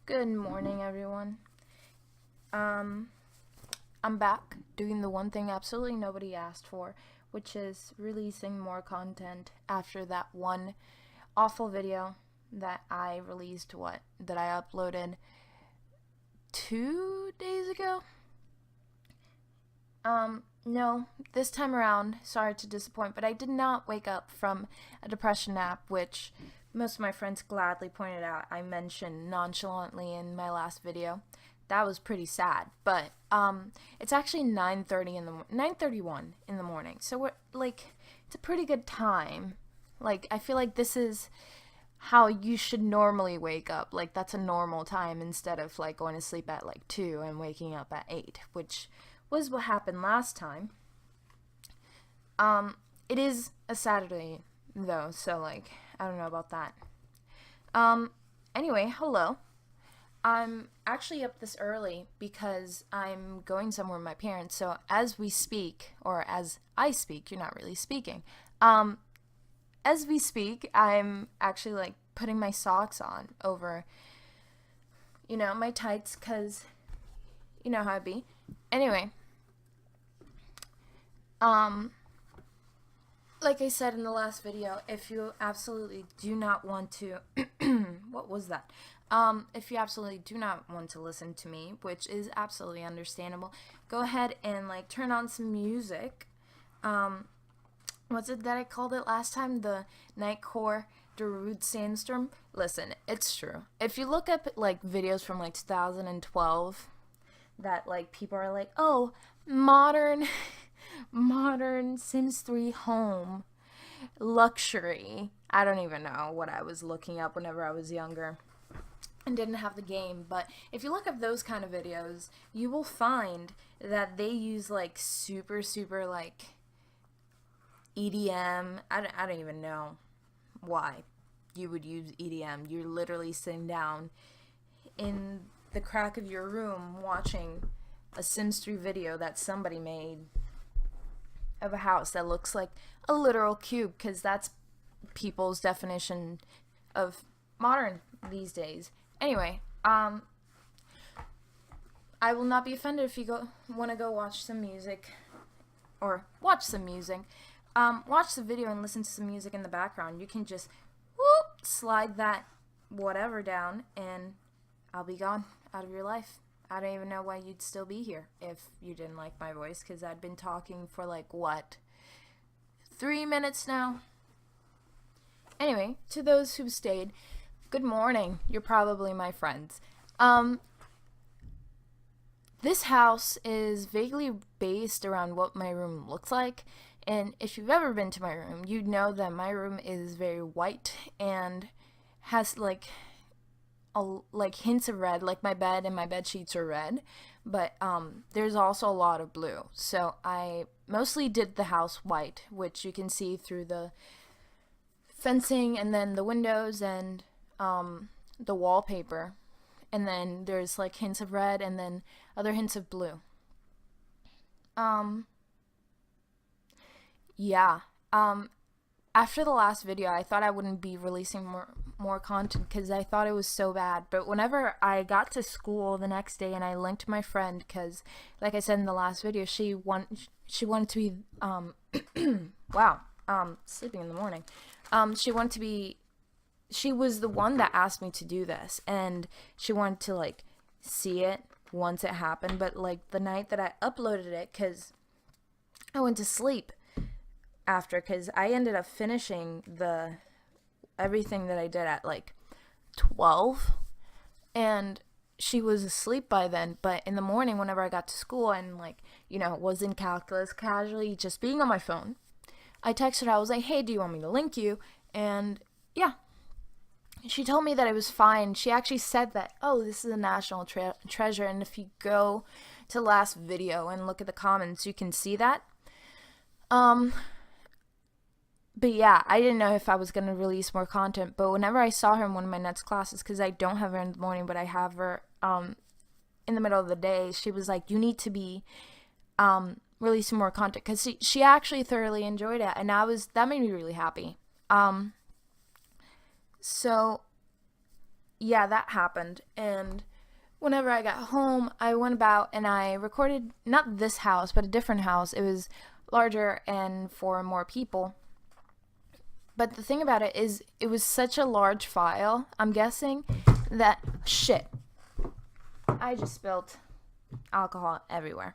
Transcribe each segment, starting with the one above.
Good morning, everyone. Um, I'm back doing the one thing absolutely nobody asked for, which is releasing more content after that one awful video that I released, that I uploaded 2 days ago. No, this time around, sorry to disappoint, but I did not wake up from a depression nap, which most of my friends gladly pointed out I mentioned nonchalantly in my last video. That was pretty sad, but it's actually 9:31 in the morning. So it's a pretty good time. Like I feel like this is how you should normally wake up. Like that's a normal time instead of like going to sleep at like 2 and waking up at 8, which was what happened last time. It is a Saturday though, so like I don't know about that. Anyway, hello. I'm actually up this early because I'm going somewhere with my parents. So as we speak, or as I speak, you're not really speaking. As we speak, I'm actually like putting my socks on over, my tights, cause you know how it be. Anyway, like I said in the last video, if you absolutely do not want to, what was that? If you absolutely do not want to listen to me, which is absolutely understandable, go ahead and like turn on some music. What's it that I called it last time? The Nightcore Darude Sandstorm. Listen, it's true. If you look up like videos from like 2012, that like people are like, oh, modern Sims 3 home luxury. I don't even know what I was looking up whenever I was younger and didn't have the game, but if you look up those kind of videos, you will find that they use like super like EDM. I don't even know why you would use EDM. You're literally sitting down in the crack of your room watching a Sims 3 video that somebody made of a house that looks like a literal cube, because that's people's definition of modern these days. Anyway, I will not be offended if you want to go watch some music, or watch some music. Watch the video and listen to some music in the background. You can just slide that whatever down, and I'll be gone out of your life. I don't even know why you'd still be here if you didn't like my voice, because I'd been talking for like, 3 minutes now? Anyway, to those who stayed, good morning. You're probably my friends. This house is vaguely based around what my room looks like, and if you've ever been to my room, you'd know that my room is very white and has like hints of red. Like my bed and my bed sheets are red, but there's also a lot of blue. So I mostly did the house white, which you can see through the fencing and then the windows and the wallpaper, and then there's like hints of red and then other hints of blue. Yeah. After the last video, I thought I wouldn't be releasing more content because I thought it was so bad. But whenever I got to school the next day and I linked my friend, because like I said in the last video, she wanted to be wow, sleeping in the morning. She was the one that asked me to do this, and she wanted to like see it once it happened. But like the night that I uploaded it, because I went to sleep after, because I ended up finishing everything that I did at like 12, and she was asleep by then. But in the morning, whenever I got to school and like, was in calculus, casually just being on my phone, I texted her. I was like, hey, do you want me to link you? And yeah, she told me that it was fine. She actually said that, oh, this is a national treasure, and if you go to last video and look at the comments, you can see that. But yeah, I didn't know if I was going to release more content, but whenever I saw her in one of my next classes, because I don't have her in the morning, but I have her in the middle of the day, she was like, you need to be releasing more content, because she actually thoroughly enjoyed it, and that made me really happy. So yeah, that happened. And whenever I got home, I went about and I recorded not this house, but a different house. It was larger and for more people. But the thing about it is, it was such a large file, I'm guessing, that. Shit. I just spilled alcohol everywhere.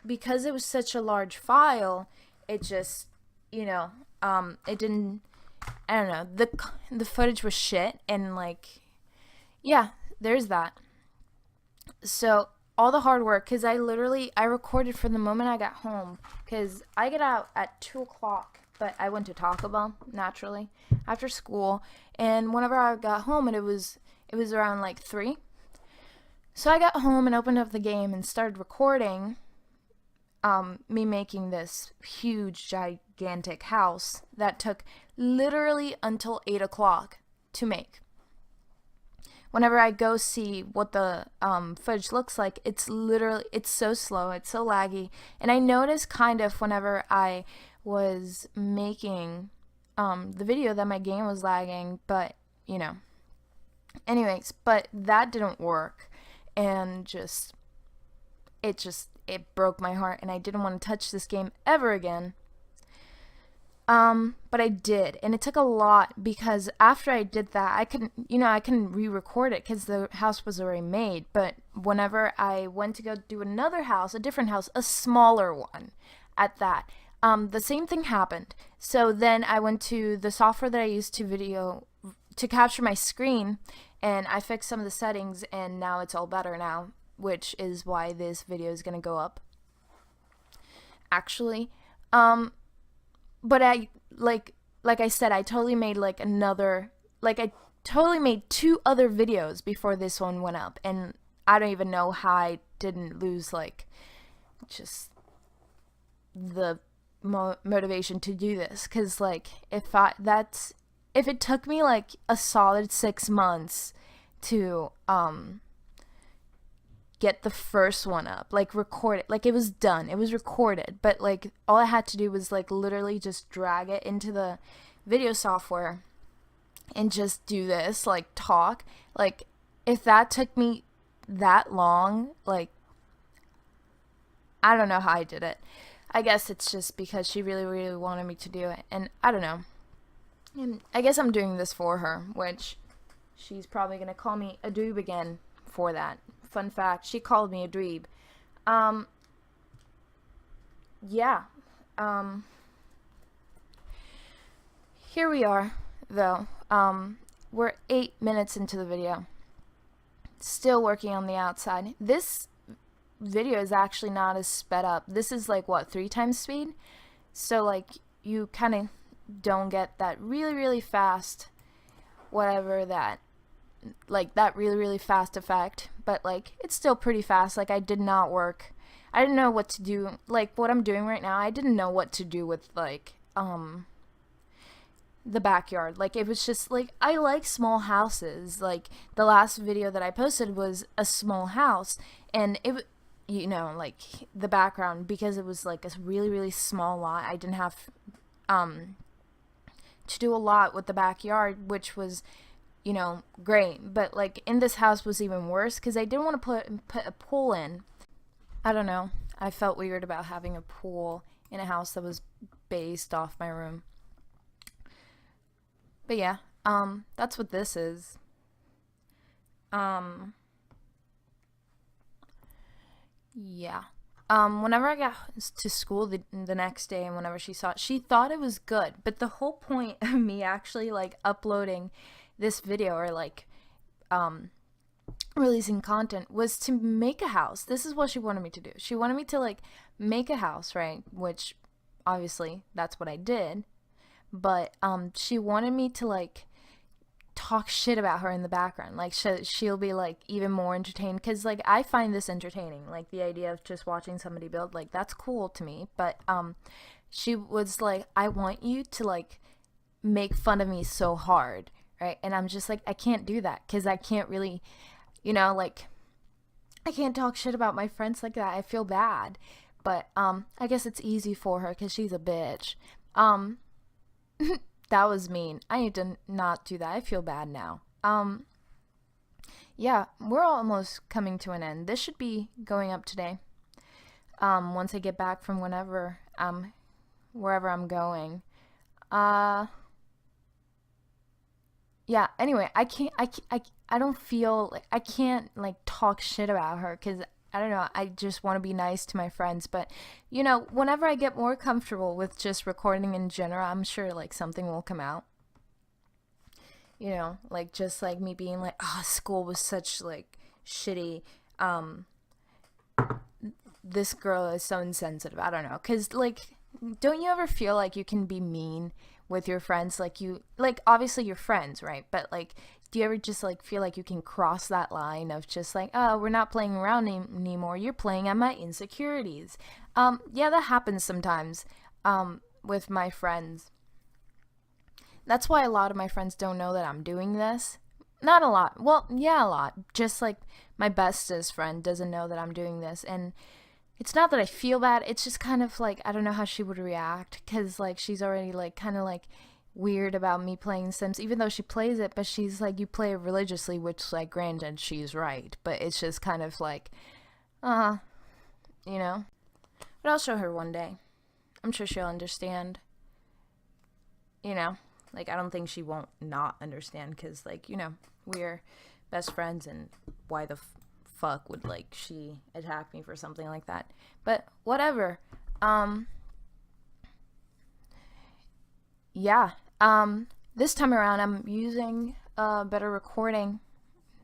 Because it was such a large file, it just, it didn't. I don't know. The footage was shit, and like, yeah, there's that. So all the hard work, because I recorded from the moment I got home, because I get out at 2 o'clock, but I went to Taco Bell naturally after school, and whenever I got home, and it was around like 3. So I got home and opened up the game and started recording me making this huge, gigantic house that took literally until 8 o'clock to make. Whenever I go see what the footage looks like, it's so slow, it's so laggy. And I noticed kind of whenever I was making the video that my game was lagging, but, anyways, but that didn't work. And it broke my heart, and I didn't want to touch this game ever again. But I did, and it took a lot, because after I did that, I couldn't re-record it because the house was already made. But whenever I went to go do another house, a different house, a smaller one at that, the same thing happened. So then I went to the software that I used to capture my screen, and I fixed some of the settings, and now it's all better now, which is why this video is going to go up, actually. But I, like I said, I totally made I totally made 2 other videos before this one went up, and I don't even know how I didn't lose, just the motivation to do this, because, if it took me, a solid 6 months to, get the first one up, record it, it was done, it was recorded, but all I had to do was literally just drag it into the video software and just do this, talk, if that took me that long, I don't know how I did it. I guess it's just because she really, really wanted me to do it, and I don't know, and I guess I'm doing this for her, which she's probably gonna call me a doob again for that. Fun fact, she called me a dweeb. Yeah. Here we are, though. We're 8 minutes into the video. Still working on the outside. This video is actually not as sped up. This is 3 times speed? So, you kind of don't get that really, really fast, whatever that, that really, really fast effect, but it's still pretty fast. I did not work. I didn't know what to do. What I'm doing right now, I didn't know what to do with the backyard. It was just I like small houses. The last video that I posted was a small house, and it the background, because it was a really, really small lot, I didn't have to do a lot with the backyard, which was great. But in this house was even worse, because I didn't want to put a pool in. I don't know, I felt weird about having a pool in a house that was based off my room. But yeah, that's what this is. Yeah. Whenever I got to school the next day, and whenever she saw it, she thought it was good. But the whole point of me actually uploading this video, or releasing content, was to make a house. This is what she wanted me to do. She wanted me to make a house, right? Which obviously that's what I did. But she wanted me to talk shit about her in the background. She'll be even more entertained, because I find this entertaining, the idea of just watching somebody build, that's cool to me. But she was I want you to make fun of me so hard, right? And I'm just I can't do that, because I can't really, I can't talk shit about my friends like that. I feel bad. But I guess it's easy for her, because she's a bitch. That was mean. I need to not do that. I feel bad now. Yeah, we're almost coming to an end. This should be going up today. Once I get back from wherever I'm going. Yeah, anyway, I don't feel like I can't like talk shit about her because I don't know, I just want to be nice to my friends, but whenever I get more comfortable with just recording in general, I'm sure like something will come out. Like just like me being like, oh, school was such like shitty. This girl is so insensitive. I don't know, cause like, don't you ever feel like you can be mean with your friends? Like obviously you're friends, right? But like, do you ever just like feel like you can cross that line of just like, oh, we're not playing around anymore. You're playing on my insecurities. Yeah, that happens sometimes. With my friends. That's why a lot of my friends don't know that I'm doing this. Not a lot. Well, yeah, a lot. Just like my bestest friend doesn't know that I'm doing this. And it's not that I feel bad. It's just kind of like, I don't know how she would react. Because like she's already like kind of like weird about me playing Sims. Even though she plays it. But she's like, you play it religiously. Which like granted, she's right. But it's just kind of like, you know. But I'll show her one day. I'm sure she'll understand. Like, I don't think she won't not understand because, like, we're best friends and why the fuck would, like, she attack me for something like that? But whatever. Yeah. This time around, I'm using a better recording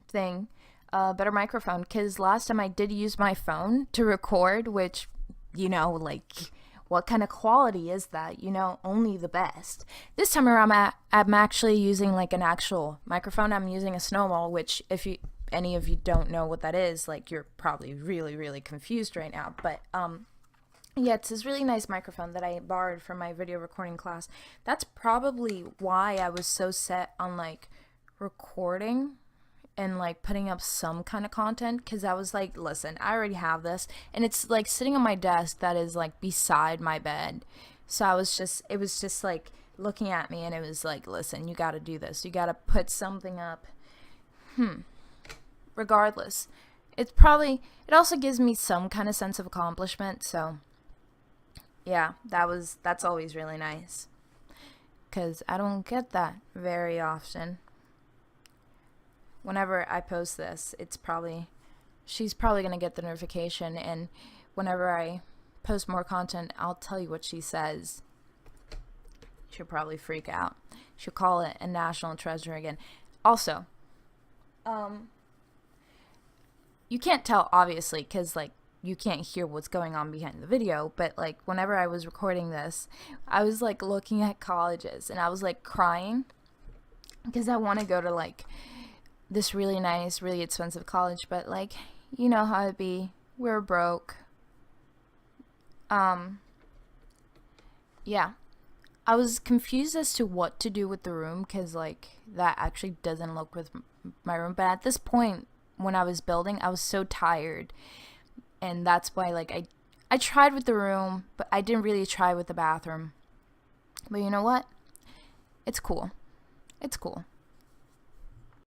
thing, a better microphone, because last time I did use my phone to record, which, like... What kind of quality is that? Only the best. This time around, I'm actually using like an actual microphone. I'm using a Snowball, which if any of you don't know what that is, like you're probably really, really confused right now. But yeah, it's this really nice microphone that I borrowed from my video recording class. That's probably why I was so set on like recording and like putting up some kind of content, because I was like, listen, I already have this and it's like sitting on my desk that is like beside my bed. So it was just like looking at me and it was like, listen, you got to do this, you got to put something up. Regardless, it also gives me some kind of sense of accomplishment. So yeah, that's always really nice, because I don't get that very often. Whenever I post this, she's probably going to get the notification, and whenever I post more content, I'll tell you what she says. She'll probably freak out. She'll call it a national treasure again. Also, you can't tell, obviously, because, like, you can't hear what's going on behind the video, but, like, whenever I was recording this, I was, like, looking at colleges, and I was, like, crying, because I want to go to, like, this really nice, really expensive college, but like, you know how it be. We're broke. Yeah. I was confused as to what to do with the room, because like that actually doesn't look with my room. But at this point, when I was building, I was so tired, and that's why like I tried with the room, but I didn't really try with the bathroom. But you know what? It's cool. It's cool.